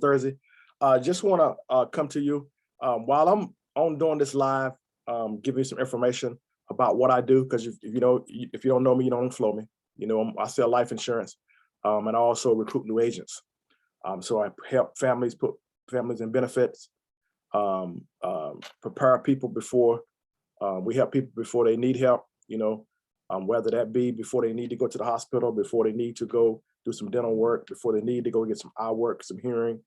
Thursday. Just want to come to you while I'm on doing this live, give you some information about what I do, because if you don't know me, you don't flow me. I sell life insurance, and I also recruit new agents. So I help families put families in benefits, prepare people before we help people before they need help. Whether that be before they need to go to the hospital, before they need to go do some dental work, before they need to go get some eye work, some hearing,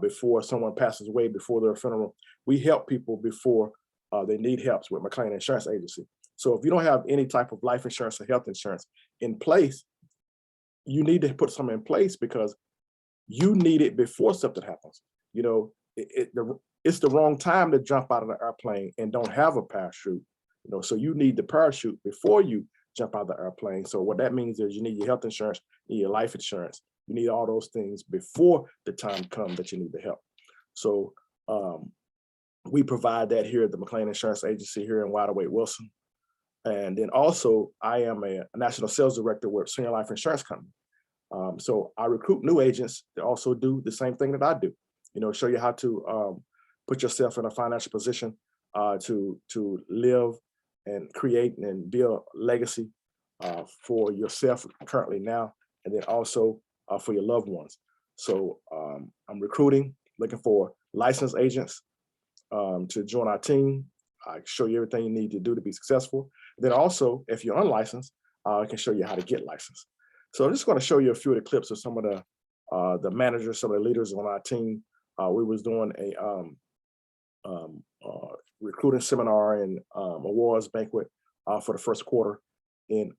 before someone passes away, before their funeral. We help people before they need help with McClain Insurance Agency. So if you don't have any type of life insurance or health insurance in place, you need to put something in place, because you need it before something happens. It's the wrong time to jump out of the airplane and don't have a parachute. So you need the parachute before you jump out of the airplane. So what that means is you need your health insurance, you need your life insurance. You need all those things before the time comes that you need the help. So we provide that here at the McClain Insurance Agency here in Wide Awake Wilson. And then also I am a national sales director with Senior Life Insurance Company. So I recruit new agents to also do the same thing that I do. Show you how to put yourself in a financial position to live and create and build legacy for yourself currently now, and then also for your loved ones. So I'm recruiting, looking for licensed agents to join our team. I show you everything you need to do to be successful. Then also, if you're unlicensed, I can show you how to get licensed. So I'm just going to show you a few of the clips of some of the managers, some of the leaders on our team. We was doing a recruiting seminar and awards banquet for the first quarter in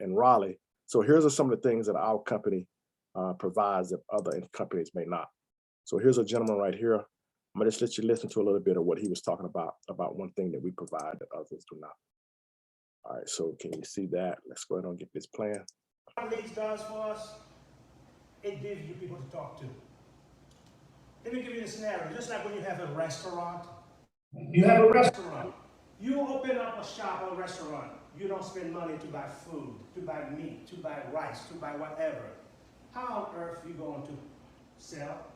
Raleigh. So here's some of the things that our company provides that other companies may not. So here's a gentleman right here. I'm gonna just let you listen to a little bit of what he was talking about one thing that we provide that others do not. All right, so can you see that? Let's go ahead and get this plan. What Leads does for us, it gives you people to talk to. Let me give you a scenario. Just like when you have a restaurant, you open up a shop or a restaurant. You don't spend money to buy food, to buy meat, to buy rice, to buy whatever. How on earth are you going to sell?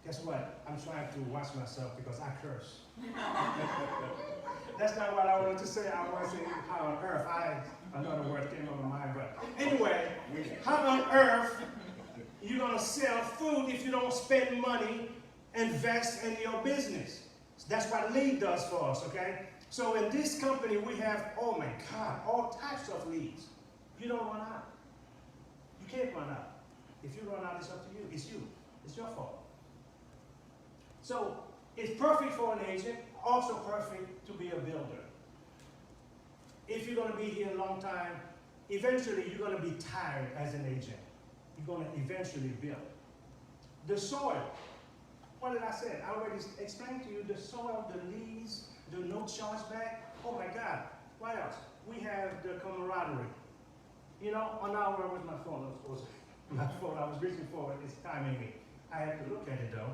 Guess what? I'm trying to watch myself because I curse. That's not what I wanted to say. I want to say how on earth. Another word came on my mind, but anyway, how on earth you're going to sell food if you don't spend money, invest in your business? That's what lead does for us, okay? So in this company, we have, oh my God, all types of leads. You don't run out. You can't run out. If you run out, it's up to you. It's you. It's your fault. So it's perfect for an agent, also perfect to be a builder. If you're going to be here a long time, eventually you're going to be tired as an agent. You're going to eventually build. The soil. What did I say? I already explained to you the soil, the leads, the no chargeback. Oh my God. What else? We have the camaraderie. On our, where's my phone? My phone, I was reaching for it, it's timing me. I have to look at it though.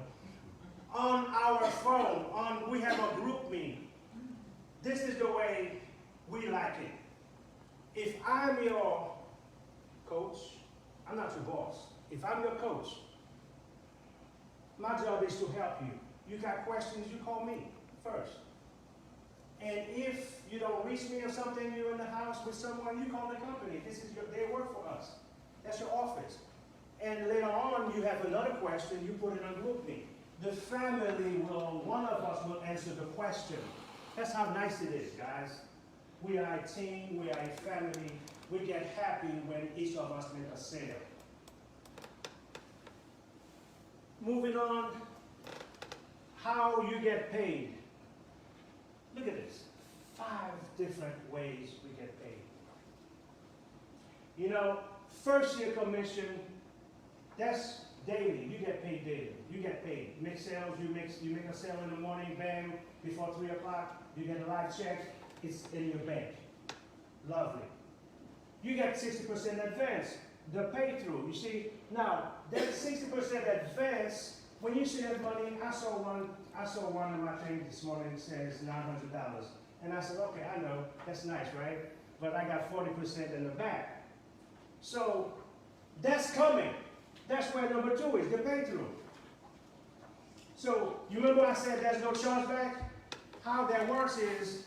On our phone, we have a group meeting. This is the way we like it. If I'm your coach, I'm not your boss. If I'm your coach, my job is to help you. You got questions, you call me first. And if you don't reach me or something, you're in the house with someone, you call the company. They work for us. That's your office. And later on, you have another question, you put it on group meeting. The family one of us will answer the question. That's how nice it is, guys. We are a team, we are a family. We get happy when each of us make a sale. Moving on, how you get paid. Look at this, 5 different ways we get paid. First year commission, that's daily. You get paid daily. You get paid. Make sales, you make a sale in the morning, bam, before 3 o'clock, you get a live check, it's in your bank. Lovely. You get 60% advance, the pay through. You see, now that 60% advance, when you see that money, I saw one of my things this morning that says $900. And I said, okay, I know, that's nice, right? But I got 40% in the back. So that's coming. That's where number 2 is, the pay through. So you remember I said there's no chargeback? How that works is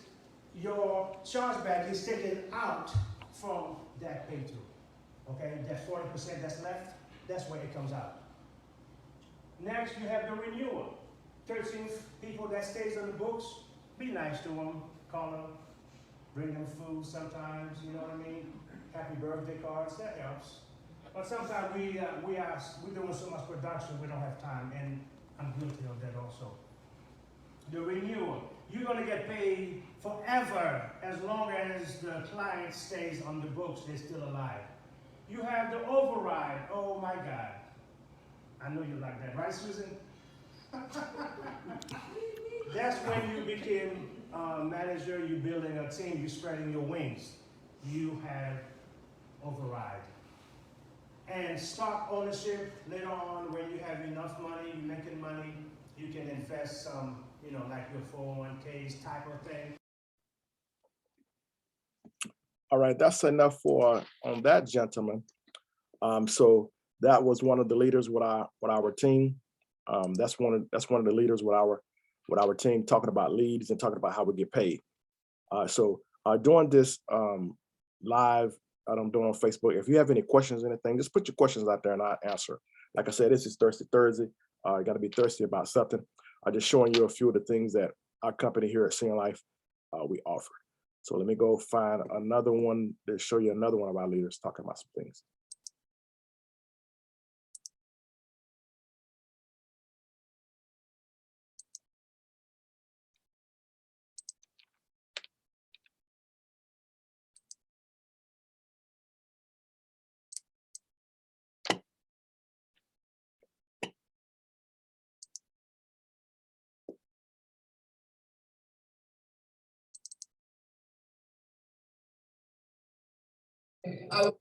your chargeback is taken out from that pay through. Okay, that 40% that's left, that's where it comes out. Next, you have the renewal. 13 people that stays on the books, be nice to them, call them, bring them food sometimes, you know what I mean? Happy birthday cards, that helps. But sometimes we're doing so much production, we don't have time, and I'm guilty of that also. The renewal, you're gonna get paid forever as long as the client stays on the books, they're still alive. You have the override, oh my God. I know you like that, right, Susan? That's when you became a manager, you're building a team, you're spreading your wings. You have override. And stock ownership, later on, when you have enough money, you're making money, you can invest some, you know, like your 401ks type of thing. All right, that's enough for on that, gentleman. So that was one of the leaders with our team. That's one of the leaders with our team, talking about leads and talking about how we get paid. So during this live that I'm doing on Facebook, if you have any questions, anything, just put your questions out there and I'll answer. Like I said, this is Thirsty Thursday. You got to be thirsty about something. I'm just showing you a few of the things that our company here at Senior Life we offer. So let me go find another one to show you another one of our leaders talking about some things. I work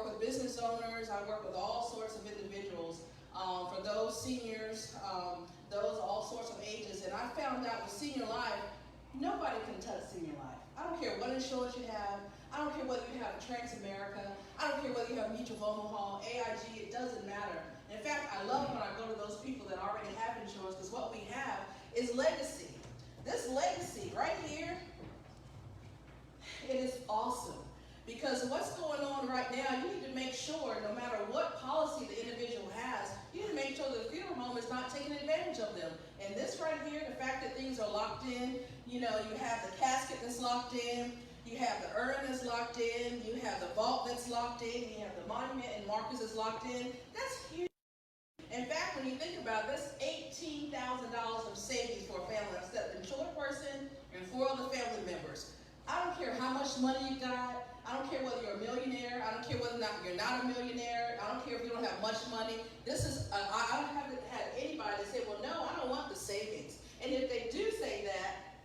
with business owners, I work with all sorts of individuals, for those seniors, those all sorts of ages, and I found out with Senior Life, nobody can touch Senior Life. I don't care what insurance you have, I don't care whether you have Transamerica, I don't care whether you have Mutual of Omaha, AIG, it doesn't matter. In fact, I love when I go to those people that already have insurance, because what we have is legacy. This legacy right here, it is awesome. Because what's going on right now, you need to make sure, no matter what policy the individual has, you need to make sure that the funeral home is not taking advantage of them. And this right here, the fact that things are locked in, you know, you have the casket that's locked in, you have the urn that's locked in, you have the vault that's locked in, you have the monument and markers that's locked in. That's huge. In fact, when you think about it, that's $18,000 of savings for a family instead of a short person and 4 other family members. I don't care how much money you got. I don't care whether you're a millionaire. I don't care whether or not you're not a millionaire. I don't care if you don't have much money. This is, I haven't had anybody say, well, no, I don't want the savings. And if they do say that,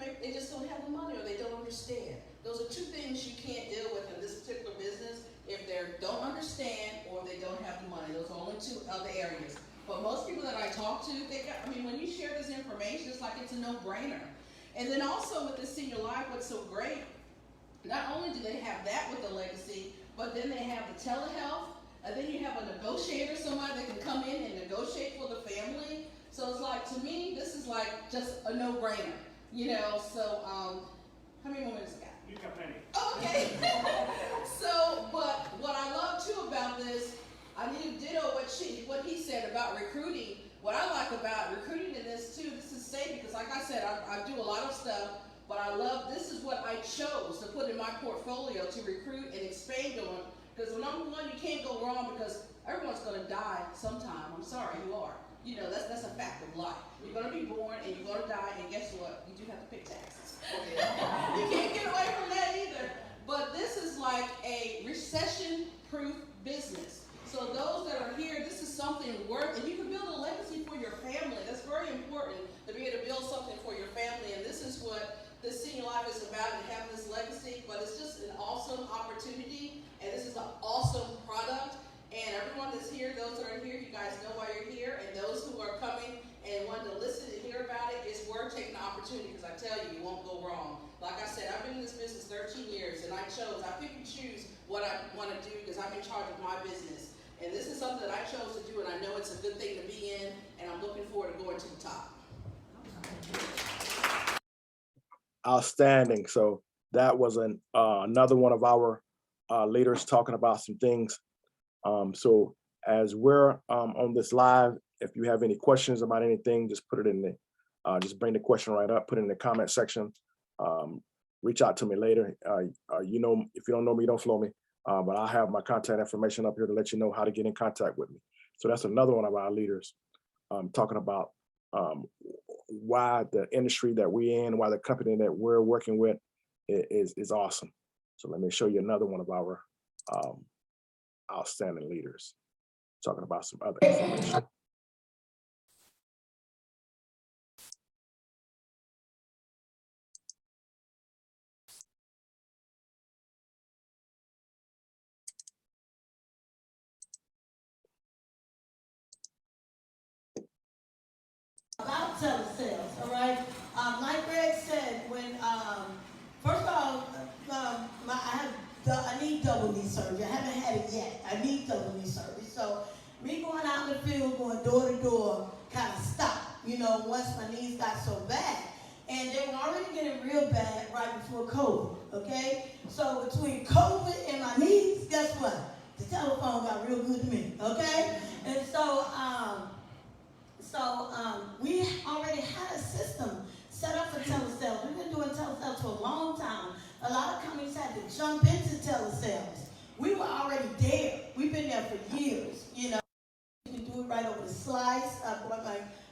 maybe they just don't have the money or they don't understand. Those are 2 things you can't deal with in this particular business. If they don't understand or they don't have the money. Those are only 2 other areas. But most people that I talk to, when you share this information, it's like it's a no-brainer. And then also with the Senior Life, what's so great, not only do they have that with the legacy, but then they have the telehealth, and then you have a negotiator, somebody that can come in and negotiate for the family. So it's like, to me, this is like just a no-brainer, you know. So, how many more minutes I got? You got plenty. Okay. So, but what I love too about this, I need to ditto what he said about recruiting. What I like about recruiting in this too, this is safe because like I said, I do a lot of stuff, but I love, this is what I chose to put in my portfolio to recruit and expand on. Because number one, you can't go wrong because everyone's going to die sometime. I'm sorry, you are. You know, that's a fact of life. You're going to be born and you're going to die, and guess what? You do have to pay taxes. You can't get away from that either. But this is like a recession-proof business. So those that are here, this is something worth, and you can build a legacy for your family. That's very important to be able to build something for your family, and this is what the Senior Life is about, and having this legacy. But it's just an awesome opportunity, and this is an awesome product. And everyone that's here, those that are here, you guys know why you're here, and those who are coming and want to listen and hear about it, opportunity because I tell you, you won't go wrong. Like I said, I've been in this business 13 years, and I pick and choose what I want to do because I'm in charge of my business. And this is something that I chose to do, and I know it's a good thing to be in, and I'm looking forward to going to the top. Outstanding. So that was another one of our leaders talking about some things. So as we're on this live, if you have any questions about anything, just put it in the, just bring the question right up, put it in the comment section. Reach out to me later. You know, if you don't know me, don't flow me. But I have my contact information up here to let you know how to get in contact with me. So that's another one of our leaders talking about why the industry that we're in, why the company that we're working with is awesome. So let me show you another one of our outstanding leaders talking about some other information. About telesales, all right? Like Greg said, when first of all, I need double knee surgery. I haven't had it yet. I need double knee surgery. So me going out in the field, going door to door, kind of stopped. You know, once my knees got so bad, and they were already getting real bad right before COVID. Okay, so between COVID and my knees, guess what? The telephone got real good to me. Okay, and so. We already had a system set up for telesales. We've been doing telesales for a long time. A lot of companies had to jump into telesales. We were already there. We've been there for years. You know, you can do it right over the slice.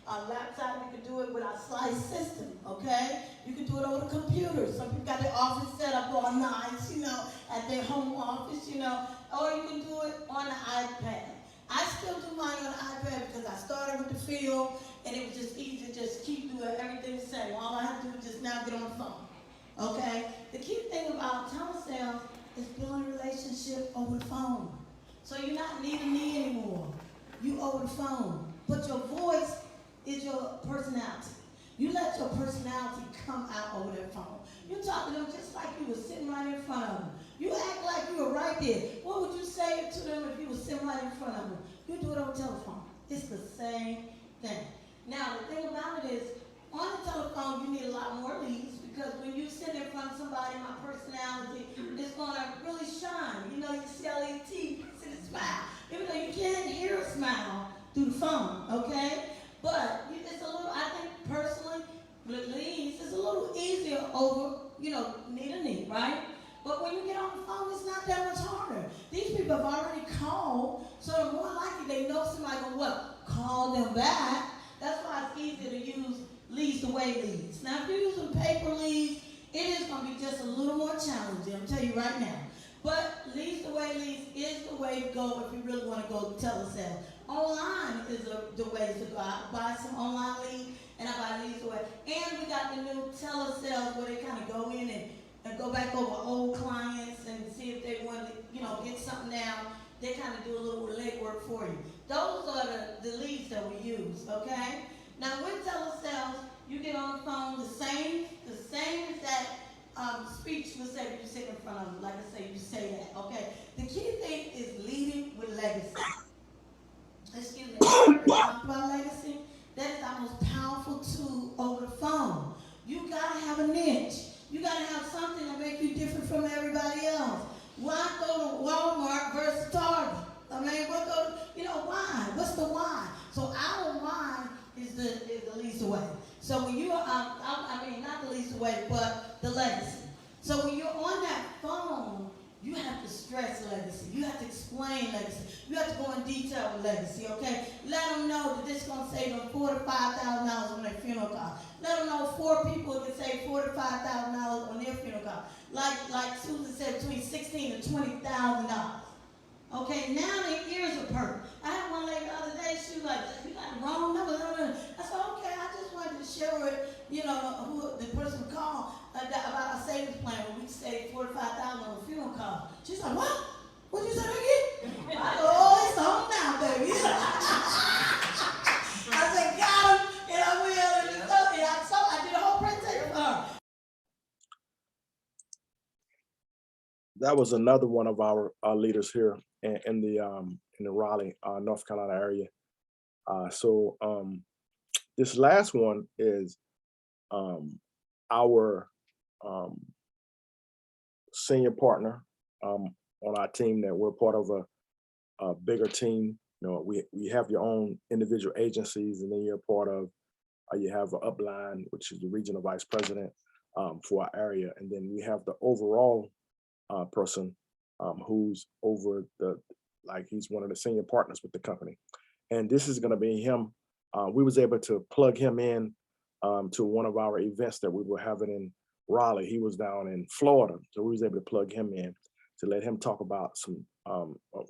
My laptop, you can do it with our slice system. Okay, you can do it over the computer. Some people got their office set up all nice, you know, at their home office, you know, or you can do it on the iPad. I still do mine on the iPad because I started with the field, and it was just easy to just keep doing everything the same. All I have to do is just now get on the phone, okay? The key thing about telesales is building a relationship over the phone. So you're not needing me anymore. You over the phone. But your voice is your personality. You let your personality come out over that phone. You talk to them just like you were sitting right in front of them. You act like you were right there. What would you say to them if you were sitting right in front of them? You do it over telephone. It's the same thing. Now, the thing about it is, on the telephone, you need a lot more leads because when you sit in front of somebody, my personality is going to really shine. You know, you see all these teeth, you see the smile. Even though you can't hear a smile through the phone, okay? But it's a little, I think personally, with leads, it's a little easier over, you know, knee to knee, right? But when you get on the phone, it's not that much harder. These people have already called, so the more likely they know somebody will what? Call them back. That's why it's easier to use leads the way leads. Now, if you're using paper leads, it is going to be just a little more challenging, I'm telling you right now. But leads the way leads is the way to go if you really want to go telesale. Online is the way to go. I buy some online leads, and I buy leads the way. And we got the new telesales where they kind of go in and go back over old clients and see if they want to, you know, get something down. They kind of do a little legwork for you. Those are the leads that we use, okay? Now with telesales, you get on the phone, the same as that speech was said if you sit in front of them. Like I say, you say that, okay? The key thing is leading with legacy. Excuse me, talk about legacy. That is our most powerful tool over the phone. You gotta have a niche. You gotta have something to make you different from everybody else. Why go to Walmart versus Target? I mean, why? What's the why? So our why is the least away. So when you not the least away, but the legacy. So when you're on that phone, you have to stress legacy. You have to explain legacy. You have to go in detail with legacy, okay? Let them know that this is going to save them $4,000 to $5,000 on their funeral cost. Let them know 4 people can save $4,000 to $5,000 on their funeral cost. Like Susan said, between $16,000 to $20,000. Okay, now their ears are perked. I had one lady the other day, she was like, you got the wrong number. I said, okay, I just wanted to share it, you know, who the person called about our savings plan where we saved $4,000 to $5,000 on the funeral cost. She's like, what? What'd you say again? I said, oh, it's on now, baby. I said, got him, and I will. And I did a whole presentation that was another one of our leaders here in the Raleigh, North Carolina area. So this last one is our senior partner on our team, that we're part of a bigger team. You know, we have your own individual agencies, and then you're part of, you have an upline, which is the regional vice president for our area. And then we have the overall person who's over he's one of the senior partners with the company. And this is gonna be him. We was able to plug him in to one of our events that we were having in Raleigh. He was down in Florida, so we was able to plug him in to let him talk about some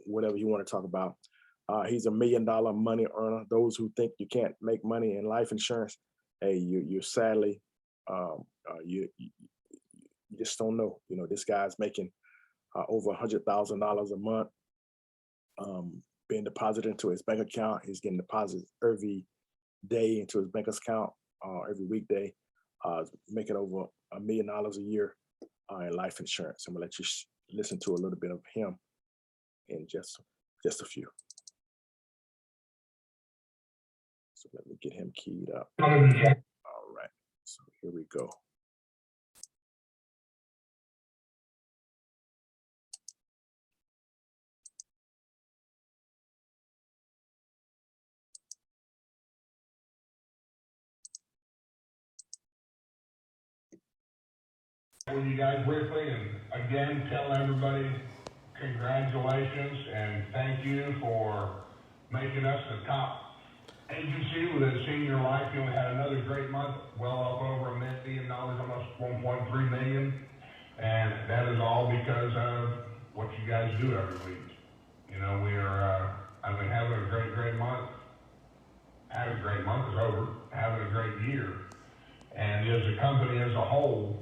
whatever you want to talk about. He's $1 million money earner. Those who think you can't make money in life insurance, hey, you're sadly you just don't know. You know, this guy's making over $100,000 a month being deposited into his bank account. He's getting deposits every day into his bank account every weekday. Making over $1 million a year in life insurance. I'm gonna let you listen to a little bit of him in just a few. So let me get him keyed up. All right, so here we go. With you guys briefly, and again, tell everybody congratulations and thank you for making us the top agency within senior life. You know, we had another great month, well up over $1 million, almost 1.3 million, and that is all because of what you guys do every week. You know, we are, I've been having a great month. Having a great month is over. Having a great year, and as a company as a whole,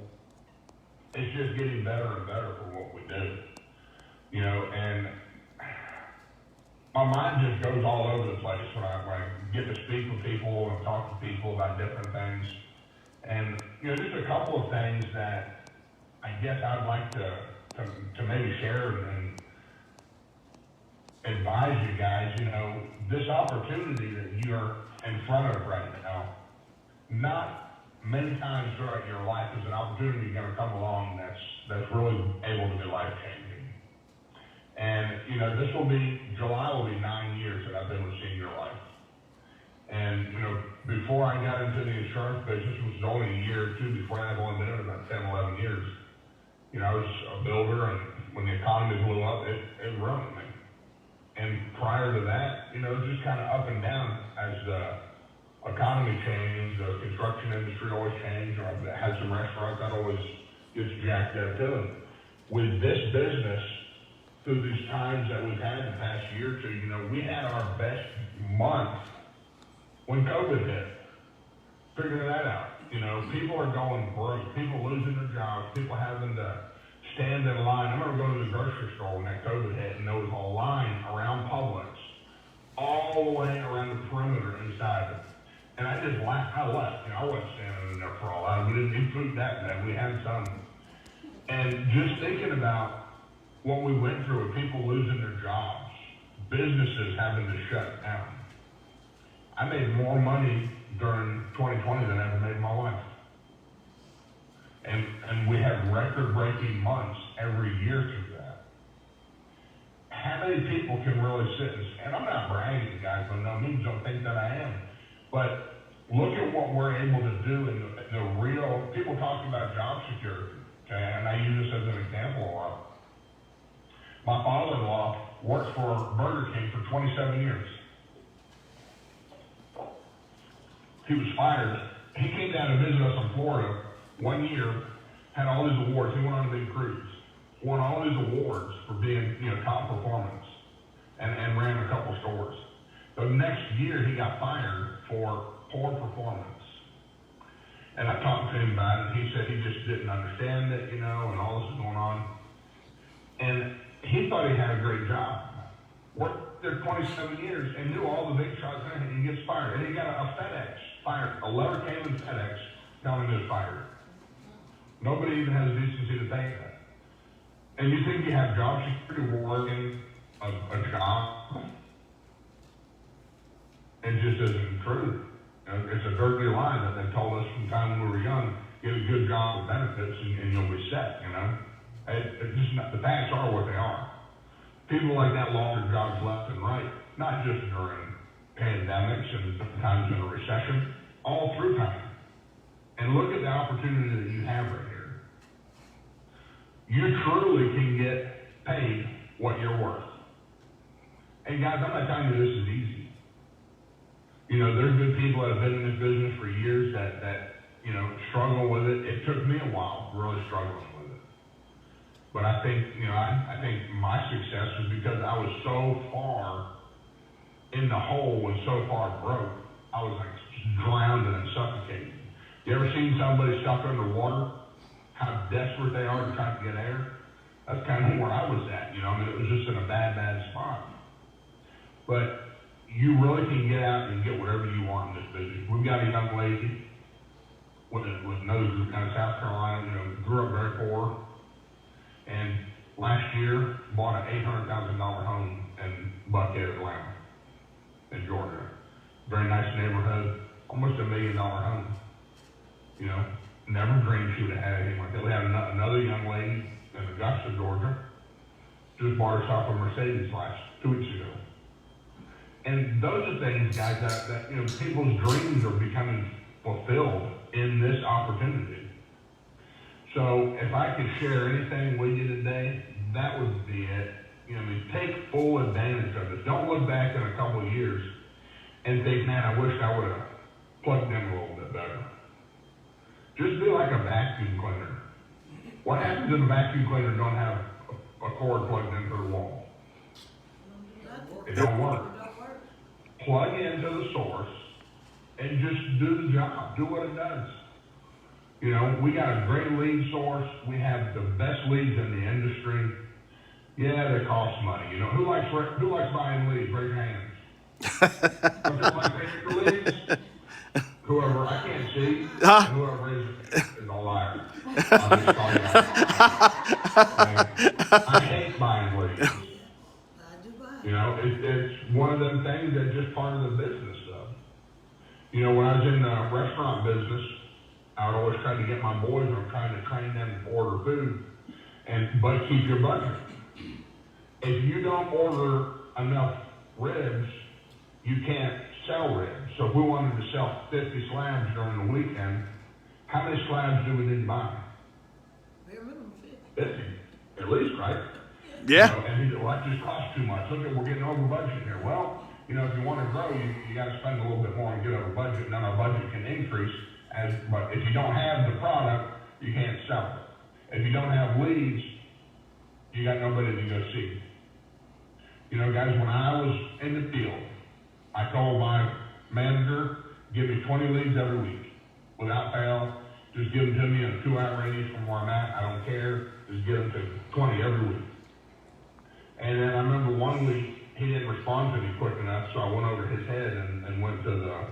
it's just getting better and better for what we do, you know, and my mind just goes all over the place when I get to speak with people and talk to people about different things. And, you know, just a couple of things that I guess I'd like to maybe share and advise you guys. You know, this opportunity that you're in front of right now, not many times throughout your life is an opportunity going to come along that's really able to be life-changing. And, you know, July will be 9 years that I've been with Senior Life. And, you know, before I got into the insurance business, which was only a year or two before that, I've only been in it about 10, 11 years. You know, I was a builder, and when the economy blew up, it ruined me. And prior to that, you know, it was just kind of up and down as the economy changed, the construction industry always changed, or I had some restaurants that always gets jacked up too. And with this business, through these times that we've had the past year or two, you know, we had our best month when COVID hit. Figuring that out. You know, people are going broke, people losing their jobs, people having to stand in line. I remember going to the grocery store when that COVID hit, and there was a line around Publix, all the way around the perimeter inside. And I just laughed. I left. You know, I wasn't standing in there for all that. We didn't eat food that bad. We had some. And just thinking about what we went through with people losing their jobs, businesses having to shut down. I made more money during 2020 than I ever made in my life. And we had record-breaking months every year through that. How many people can really sit and I'm not bragging, guys, by no means, don't think that I am. But look at what we're able to do in the real, people talk about job security, okay, and I use this as an example a lot. My father-in-law worked for Burger King for 27 years. He was fired. He came down to visit us in Florida 1 year, had all these awards. He went on a big cruise, won all these awards for being, you know, top performance, and ran a couple stores. The next year, he got fired for poor performance. And I talked to him about it. He said he just didn't understand it, you know, and all this is going on. And he thought he had a great job. Worked there 27 years and knew all the big shots, and he gets fired. And he got a FedEx fired. A letter came in FedEx telling him he was fired. Nobody even has the decency to think that. and you think you have job security working a job, it just isn't true. You know, it's a dirty lie that they told us from the time we were young, get a good job with benefits and you'll be set, you know. It's just not, the facts are what they are. People like that lost their jobs left and right, not just during pandemics and times in a recession, all through time. And look at the opportunity that you have right here. You truly can get paid what you're worth. And guys, I'm not telling you this is easy. You know, there's good people that have been in this business for years that you know, struggle with it. It took me a while really struggling with it. But I think, you know, I think my success was because I was so far in the hole and so far broke, I was like drowning and suffocating. You ever seen somebody stuck underwater? How desperate they are to try to get air? That's kind of where I was at, you know. I mean, it was just in a bad spot. But you really can get out and get whatever you want in this business. We've got a young lady with another group down in South Carolina, you know, grew up very poor, and last year bought an $800,000 home in Buckhead, Atlanta, in Georgia. Very nice neighborhood, almost $1 million home. You know, never dreamed she would have had anything like that. We had another young lady in Augusta, Georgia, just bought herself a Mercedes 2 weeks ago. And those are things, guys, that you know, people's dreams are becoming fulfilled in this opportunity. So if I could share anything with you today, that would be it. You know, I mean, take full advantage of this. Don't look back in a couple of years and think, man, I wish I would have plugged in a little bit better. Just be like a vacuum cleaner. What happens if a vacuum cleaner don't have a cord plugged into the wall? It don't work. Plug into the source and just do the job. Do what it does. You know, we got a great lead source. We have the best leads in the industry. Yeah, they cost money. You know, who likes buying leads? Raise your hands. Don't you like paying for leads? Whoever I can't see, whoever is a liar. I'm just calling you out. I hate buying leads. You know, it's one of them things that's just part of the business stuff. You know, when I was in the restaurant business, I would always try to get my boys, I'm trying to train them to order food, but keep your budget. If you don't order enough ribs, you can't sell ribs. So if we wanted to sell 50 slabs during the weekend, how many slabs do we need to buy? 50, at least, right? Yeah. You know, and he said, well, that just costs too much. Look, we're getting over budget here. Well, you know, if you want to grow, you got to spend a little bit more and get over budget. And then our budget can increase. But if you don't have the product, you can't sell it. If you don't have leads, you got nobody to go see. You know, guys, when I was in the field, I told my manager, give me 20 leads every week. Without fail, just give them to me in a 2-hour radius from where I'm at. I don't care. Just give them to 20 every week. And then I remember one week, he didn't respond to me quick enough, so I went over his head and went to the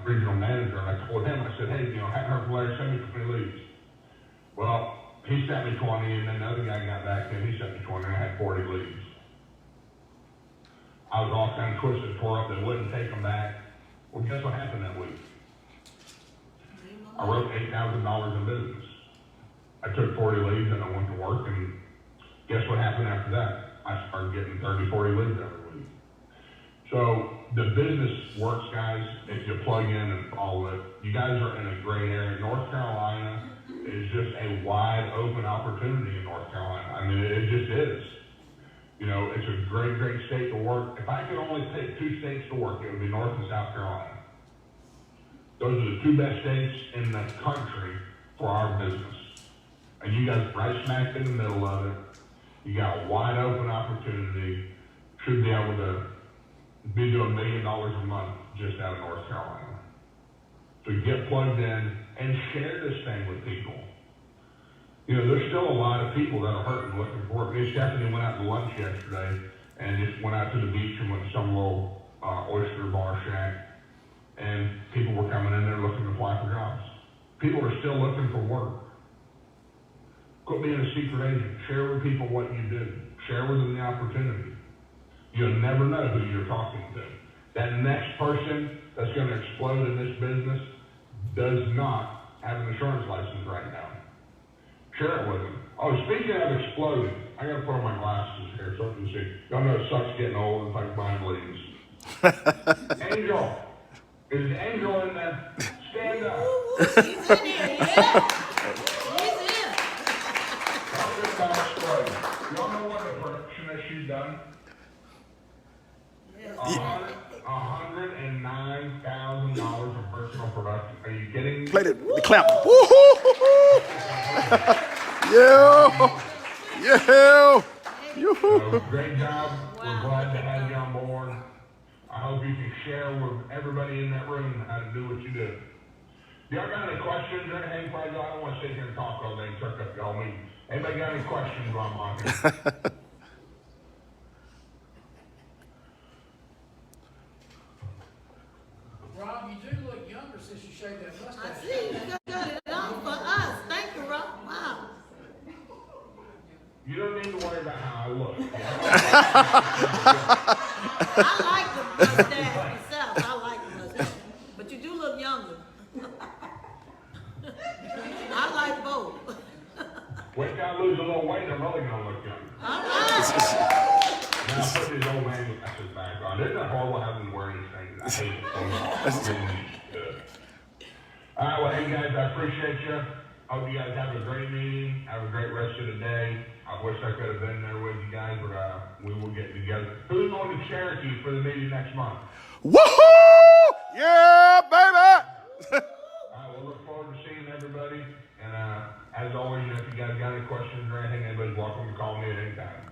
regional manager, and I told him, I said, hey, you know, hadn't heard from Larry, send me 20 leads. Well, he sent me 20, and then the other guy got back to him, he sent me 20, and I had 40 leads. I was all kind of twisted, tore up, they wouldn't take them back. Well, guess what happened that week? I wrote $8,000 in business. I took 40 leads, and I went to work, and guess what happened after that? I started getting 30, 40 leads every week. So the business works, guys, if you plug in and follow it. You guys are in a great area. North Carolina is just a wide open opportunity in North Carolina. I mean, it just is. You know, it's a great, great state to work. If I could only pick 2 states to work, it would be North and South Carolina. Those are the 2 best states in the country for our business. And you guys right smack in the middle of it. You got a wide open opportunity. Should be able to be doing $1 million a month just out of North Carolina. So get plugged in and share this thing with people. You know, there's still a lot of people that are hurting looking for it. Me and Stephanie went out to lunch yesterday and just went out to the beach and went to some little oyster bar shack. And people were coming in there looking to apply for jobs. People are still looking for work. Quit being a secret agent. Share with people what you do. Share with them the opportunity. You'll never know who you're talking to. That next person that's going to explode in this business does not have an insurance license right now. Share it with them. Oh, speaking of exploding, I got to put on my glasses here so I can see. Y'all know it sucks getting old. It's like buying leaves. Angel. Is Angel in there? Stand up. He's in here, yeah. He's in. Talk about exploding. Y'all know what the production that she's done? $109,000 of personal production. Are you kidding me? Play the clap. Woo-hoo-hoo-hoo. Yeah. Yeah. So, great job. We're glad to have you on board. I hope you can share with everybody in that room how to do what you do. Y'all got any questions or anything? I don't want to sit here and talk all day and chuck up y'all meeting. Anybody got any questions while I'm on here? Rob, you do look younger since you shaved that I mustache. see you got it on for us. Thank you, Rob. Wow. You don't need to worry about how I look. I like the mustache myself. I like the mustache. But you do look younger. I like both. Wait till I lose a little weight, I'm really going to look younger. All right. Now, put these old man glasses back on. Isn't that horrible having to wear these things? I hate it so much. All right, well, hey, guys, I appreciate you. Hope you guys have a great meeting. Have a great rest of the day. I wish I could have been there with you guys, but we will get together. Who's going to Cherokee for the meeting next month? Woohoo! Yeah, baby! All right, we'll look forward to seeing everybody. And as always, if you guys got any questions or anything, anybody's welcome to call me at any time.